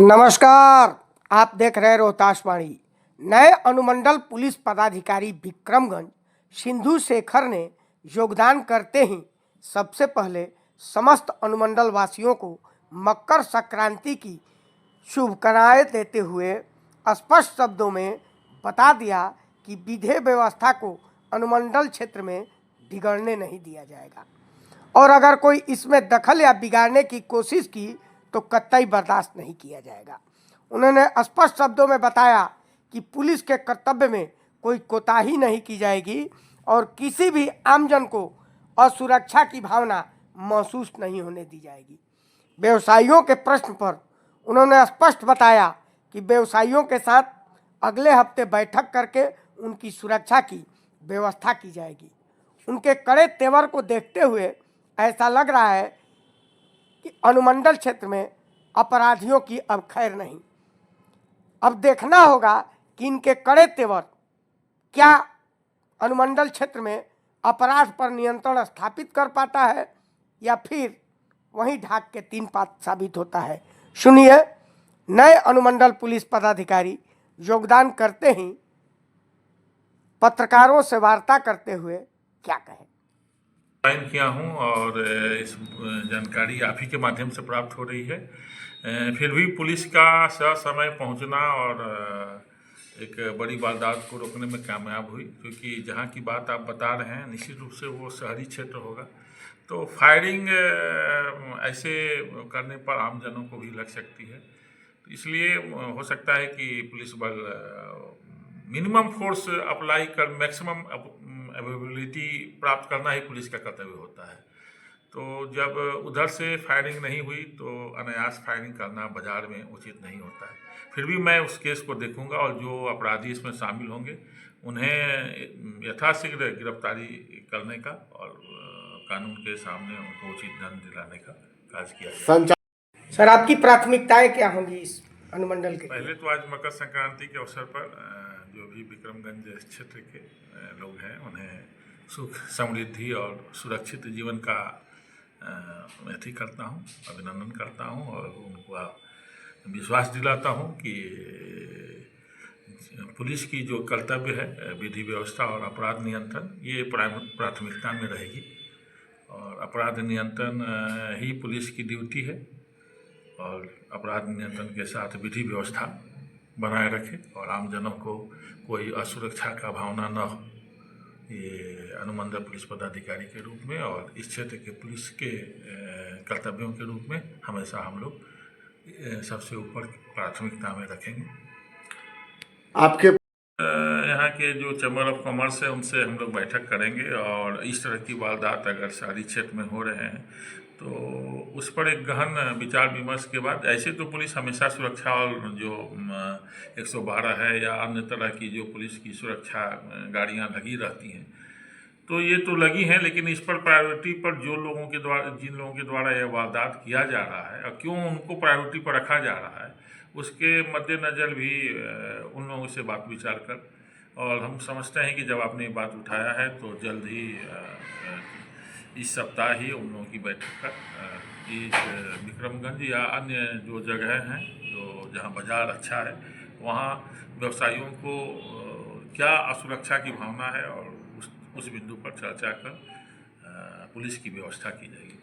नमस्कार, आप देख रहे रोहतास वाणी। नए अनुमंडल पुलिस पदाधिकारी विक्रमगंज सिंधु शेखर ने योगदान करते ही सबसे पहले समस्त अनुमंडल वासियों को मकर संक्रांति की शुभकामनाएं देते हुए स्पष्ट शब्दों में बता दिया कि विधि व्यवस्था को अनुमंडल क्षेत्र में बिगड़ने नहीं दिया जाएगा और अगर कोई इसमें दखल या बिगाड़ने की कोशिश की तो कतई बर्दाश्त नहीं किया जाएगा। उन्होंने स्पष्ट शब्दों में बताया कि पुलिस के कर्तव्य में कोई कोताही नहीं की जाएगी और किसी भी आमजन को असुरक्षा की भावना महसूस नहीं होने दी जाएगी। व्यवसायियों के प्रश्न पर उन्होंने स्पष्ट बताया कि व्यवसायियों के साथ अगले हफ्ते बैठक करके उनकी सुरक्षा की व्यवस्था की जाएगी। उनके कड़े तेवर को देखते हुए ऐसा लग रहा है कि अनुमंडल क्षेत्र में अपराधियों की अब खैर नहीं। अब देखना होगा कि इनके कड़े तेवर क्या अनुमंडल क्षेत्र में अपराध पर नियंत्रण स्थापित कर पाता है या फिर वहीं ढाक के तीन पात साबित होता है। सुनिए नए अनुमंडल पुलिस पदाधिकारी योगदान करते ही पत्रकारों से वार्ता करते हुए क्या कहे। ज्वाइन किया हूं और इस जानकारी आप ही के माध्यम से प्राप्त हो रही है। फिर भी पुलिस का ससमय पहुंचना और एक बड़ी वारदात को रोकने में कामयाब हुई, क्योंकि जहां की बात आप बता रहे हैं निश्चित रूप से वो शहरी क्षेत्र होगा, तो फायरिंग ऐसे करने पर आम जनों को भी लग सकती है। तो इसलिए हो सकता है कि पुलिस बल मिनिमम फोर्स अप्लाई कर मैक्सिमम अवेलेबिलिटी प्राप्त करना ही पुलिस का कर्तव्य होता है। तो जब उधर से फायरिंग नहीं हुई तो अनायास फायरिंग करना बाजार में उचित नहीं होता है। फिर भी मैं उस केस को देखूंगा और जो अपराधी इसमें शामिल होंगे उन्हें यथाशीघ्र गिरफ्तारी करने का और कानून के सामने उनको उचित दंड दिलाने का कार्य किया जाए। सर, आपकी प्राथमिकताएं क्या होंगी इस अनुमंडल के? पहले तो आज मकर संक्रांति के अवसर पर जो भी विक्रमगंज क्षेत्र के लोग हैं उन्हें सुख समृद्धि और सुरक्षित जीवन का अथी करता हूँ, अभिनंदन करता हूँ और उनको विश्वास दिलाता हूँ कि पुलिस की जो कर्तव्य है विधि व्यवस्था और अपराध नियंत्रण ये प्राथमिकता में रहेगी और अपराध नियंत्रण ही पुलिस की ड्यूटी है और अपराध नियंत्रण के साथ विधि व्यवस्था बनाए रखे और आमजनों को कोई असुरक्षा का भावना न हो। ये अनुमंडल पुलिस पदाधिकारी के रूप में और इस क्षेत्र के पुलिस के कर्तव्यों के रूप में हमेशा हम लोग सबसे ऊपर प्राथमिकता में रखेंगे। आपके यहाँ के जो चैम्बर ऑफ कॉमर्स है उनसे हम लोग बैठक करेंगे और इस तरह की वारदात अगर शहरी क्षेत्र में हो रहे हैं तो उस पर एक गहन विचार विमर्श के बाद, ऐसे तो पुलिस हमेशा सुरक्षा और जो 112 है या अन्य तरह की जो पुलिस की सुरक्षा गाड़ियाँ लगी रहती हैं तो ये तो लगी हैं, लेकिन इस पर प्रायोरिटी पर जिन लोगों के द्वारा यह वारदात किया जा रहा है और क्यों उनको प्रायोरिटी पर रखा जा रहा है उसके मद्देनज़र भी उन लोगों से बात विचार कर, और हम समझते हैं कि जब आपने बात उठाया है तो जल्द ही इस सप्ताह ही उन लोगों की बैठक कर इस विक्रमगंज या अन्य जो जगह हैं जो जहां बाजार अच्छा है वहां व्यवसायियों को क्या असुरक्षा की भावना है और उस बिंदु पर चर्चा कर पुलिस की व्यवस्था की जाएगी।